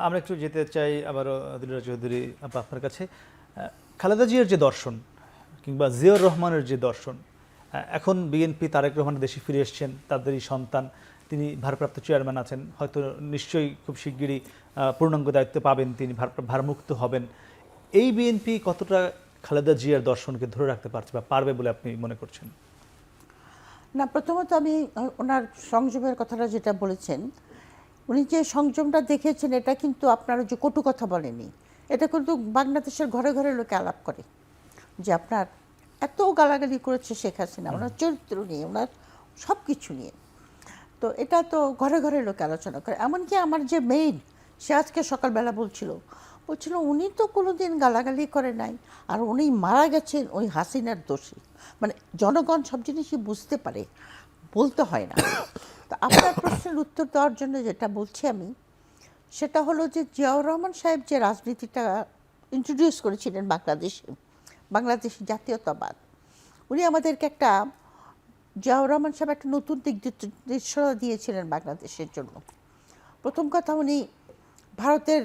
আমরা একটু যেতে চাই আবারও দিলুরা চৌধুরী আপনার কাছে। খালেদা জিয়ার যে দর্শন কিংবা জিয়াউর রহমানের যে দর্শন, এখন বিএনপি তারেক রহমান দেশে ফিরে এসেছেন, তাদেরই সন্তান, তিনি ভারপ্রাপ্ত চেয়ারম্যান আছেন, হয়তো নিশ্চয়ই খুব শিগগিরই পূর্ণাঙ্গ দায়িত্ব পাবেন, তিনি ভারমুক্ত হবেন। এই বিএনপি কতটা খালেদা জিয়ার দর্শনকে ধরে রাখতে পারছে বা পারবে বলে আপনি মনে করছেন? না, প্রথমত আমি ওনার সংযমের কথাটা যেটা বলেছেন, উনি যে সংযমটা দেখেছেন এটা কিন্তু আপনারা যে কটু কথা বলেনি, এটা কিন্তু বাংলাদেশের ঘরে ঘরে লোকে আলাপ করে যে আপনার এত গালাগালি করেছে শেখ হাসিনা ওনার চরিত্র নিয়ে, ওনার সব কিছু নিয়ে। তো এটা তো ঘরে ঘরে লোকে আলোচনা করে। এমনকি আমার যে মেইন, সে আজকে সকালবেলা বলছিল উনি তো কোনোদিন গালাগালি করে নাই, আর উনি মারা গেছেন ওই হাসিনার দোষী। মানে জনগণ সব জিনিসই বুঝতে পারে, বলতে হয় না। তো আপনার প্রশ্নের উত্তর দেওয়ার জন্য যেটা বলছি আমি, সেটা হলো যে জিয়াউর রহমান সাহেব যে রাজনীতিটা ইন্ট্রোডিউস করেছিলেন বাংলাদেশি জাতীয়তাবাদ, উনি আমাদেরকে একটা, জিয়াউর রহমান সাহেব একটা নতুন দিক নির্দেশনা দিয়েছিলেন বাংলাদেশের জন্য। প্রথম কথা, উনি ভারতের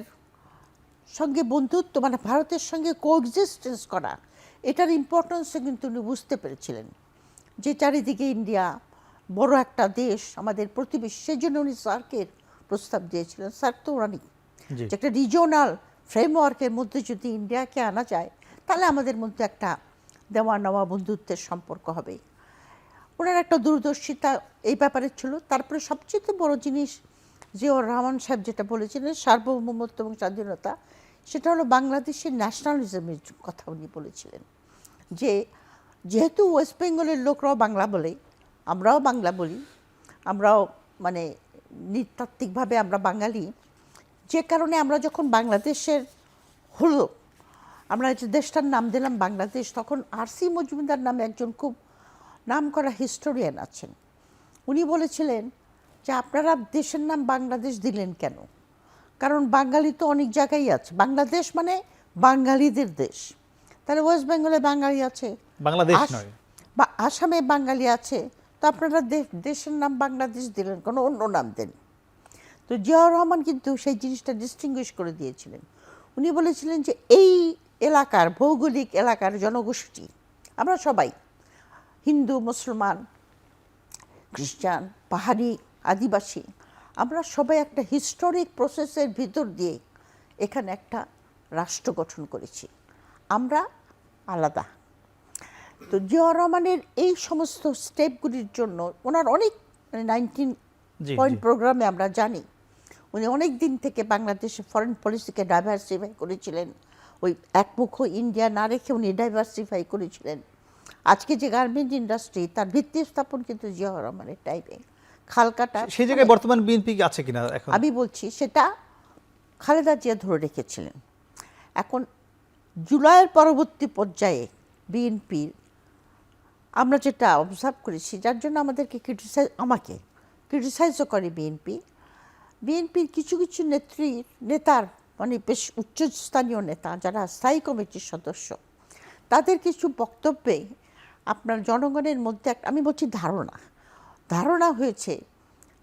সঙ্গে বন্ধুত্ব, মানে ভারতের সঙ্গে কোএক্সিস্টেন্স করা, এটার ইম্পর্টেন্সও কিন্তু উনি বুঝতে পেরেছিলেন। যে চারিদিকে ইন্ডিয়া বড় একটা দেশ, আমাদের প্রতিবেশী, সেই জন্য উনি সার্কের প্রস্তাব দিয়েছিলেন। সার্ক তো ওরানি, যে একটা রিজিওনাল ফ্রেমওয়ার্কের মধ্যে যদি ইন্ডিয়াকে আনা যায়, তাহলে আমাদের মধ্যে একটা দেওয়া নেওয়া বন্ধুত্বের সম্পর্ক হবে। ওনার একটা দূরদর্শিতা এই ব্যাপারে ছিল। তারপরে সবচেয়ে বড় জিনিস জিয়াউর রহমান সাহেব যেটা বলেছিলেন, সার্বভৌমত্ব এবং স্বাধীনতা, সেটা হলো বাংলাদেশের ন্যাশনালিজমের কথা উনি বলেছিলেন। যে যেহেতু ওয়েস্ট বেঙ্গলের লোকরাও বাংলা বলে, আমরাও বাংলা বলি, আমরাও মানে নৃতাত্ত্বিকভাবে আমরা বাঙালি, যে কারণে আমরা যখন বাংলাদেশের হলো, আমরা যে দেশটার নাম দিলাম বাংলাদেশ, তখন আর.সি. মজুমদার নামে একজন খুব নাম করা হিস্টোরিয়ান আছেন। উনি বলেছিলেন যে আপনারা দেশের নাম বাংলাদেশ দিলেন কেন? কারণ বাঙালি তো অনেক জায়গায় আছে, বাংলাদেশ মানে বাঙালিদের দেশ। তাহলে ওয়েস্ট বেঙ্গলে বাঙালি আছে, বাংলাদেশ নয়, বা আসামে বাঙালি আছে, তো আপনারা দেশের নাম বাংলাদেশ দিলেন, কোনো অন্য নাম দেন। তো জিয়াউর রহমান কিন্তু সেই জিনিসটা ডিস্টিংগুইশ করে দিয়েছিলেন। উনি বলেছিলেন যে এই এলাকার, ভৌগোলিক এলাকার জনগোষ্ঠী, আমরা সবাই হিন্দু, মুসলমান, খ্রিস্টান, পাহাড়ি, আদিবাসী, আমরা সবাই একটা হিস্টোরিক প্রসেসের ভিতর দিয়ে এখানে একটা রাষ্ট্র গঠন করেছি, আমরা আলাদা। তো জিয়াউর রহমানের এই সমস্ত স্টেপগুলির জন্য ওনার অনেক 19 পয়েন্ট প্রোগ্রামে আমরা জানি উনি অনেক দিন থেকে বাংলাদেশে ফরেন পলিসিকে ডাইভার্সিফাই করেছিলেন। ওই একমুখ ইন্ডিয়া না রেখে উনি ডাইভার্সিফাই করেছিলেন। আজকে যে গার্মেন্ট ইন্ডাস্ট্রি, তার ভিত্তি স্থাপন কিন্তু জিয়াউর রহমানের টাইমে। খালকাটা সেই জায়গায় বর্তমান বিএনপি আছে কিনা এখন আমি বলছি, সেটা খালেদা জিয়া ধরে রেখেছিলেন। এখন জুলাইয়ের পরবর্তী পর্যায়ে বিএনপির আমরা যেটা অবজার্ভ করেছি, যার জন্য আমাদেরকে আমাকে ক্রিটিসাইজও করে বিএনপির কিছু কিছু নেতার, মানে বেশ উচ্চস্থানীয় নেতা যারা স্থায়ী কমিটির সদস্য, তাদের কিছু বক্তব্যে আপনার জনগণের মধ্যে একটা, আমি বলছি ধারণা হয়েছে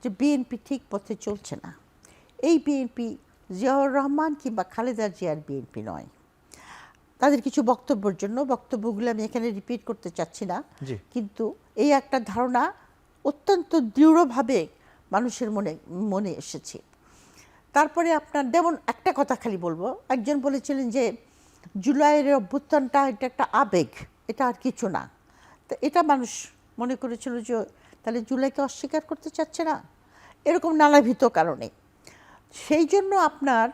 যে বিএনপি ঠিক পথে চলছে না। এই বিএনপি জিয়াউর রহমান কিংবা খালেদা জিয়ার বিএনপি নয়। তাদের কিছু বক্তব্যের জন্য, বক্তব্যগুলো আমি এখানে রিপিট করতে চাচ্ছি না, কিন্তু এই একটা ধারণা অত্যন্ত দৃঢ়ভাবে মানুষের মনে এসেছে। তারপরে আপনার যেমন একটা কথা খালি বলবো, একজন বলেছিলেন যে জুলাইয়ের অভ্যুত্থানটা এটা একটা আবেগ, এটা আর কিছু না। তো এটা মানুষ মনে করেছিল যে তাহলে জুলাইকে অস্বীকার করতে চাচ্ছে না, এরকম নানাবিধ কারণে। সেই জন্য আপনার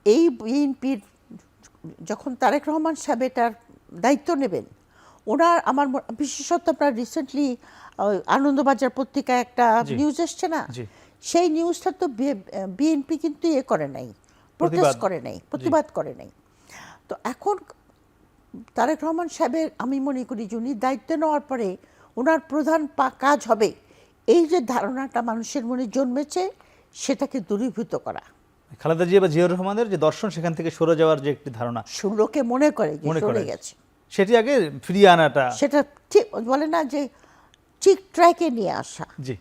এই বিএনপির যখন তারেক রহমান সাহেব এটার দায়িত্ব নেবেন, ওনার আমার বিশেষত আপনার রিসেন্টলি আনন্দবাজার পত্রিকায় একটা নিউজ এসছে না, সেই নিউজটা তো বিএনপি কিন্তু করে নাই, প্রোটেস্ট করে নাই, প্রতিবাদ করে নাই। তো এখন তারেক রহমান সাহেবের আমি মনে করি যে উনি দায়িত্ব নেওয়ার পরে ওনার প্রধান কাজ হবে এই যে ধারণাটা মানুষের মনে জন্মেছে সেটাকে দূরীভূত করা। খালেদা জিয়া বা জিয়াউর রহমানের যে দর্শন, সেখান থেকে সরে যাওয়ার যে একটি ধারণা লোকে মনে করে সরে গেছে, সেটি আগে ফিরিয়ে আনাটা, সেটা ঠিক বলে না যে ঠিক ট্র্যাকে নিয়ে আসা। জি।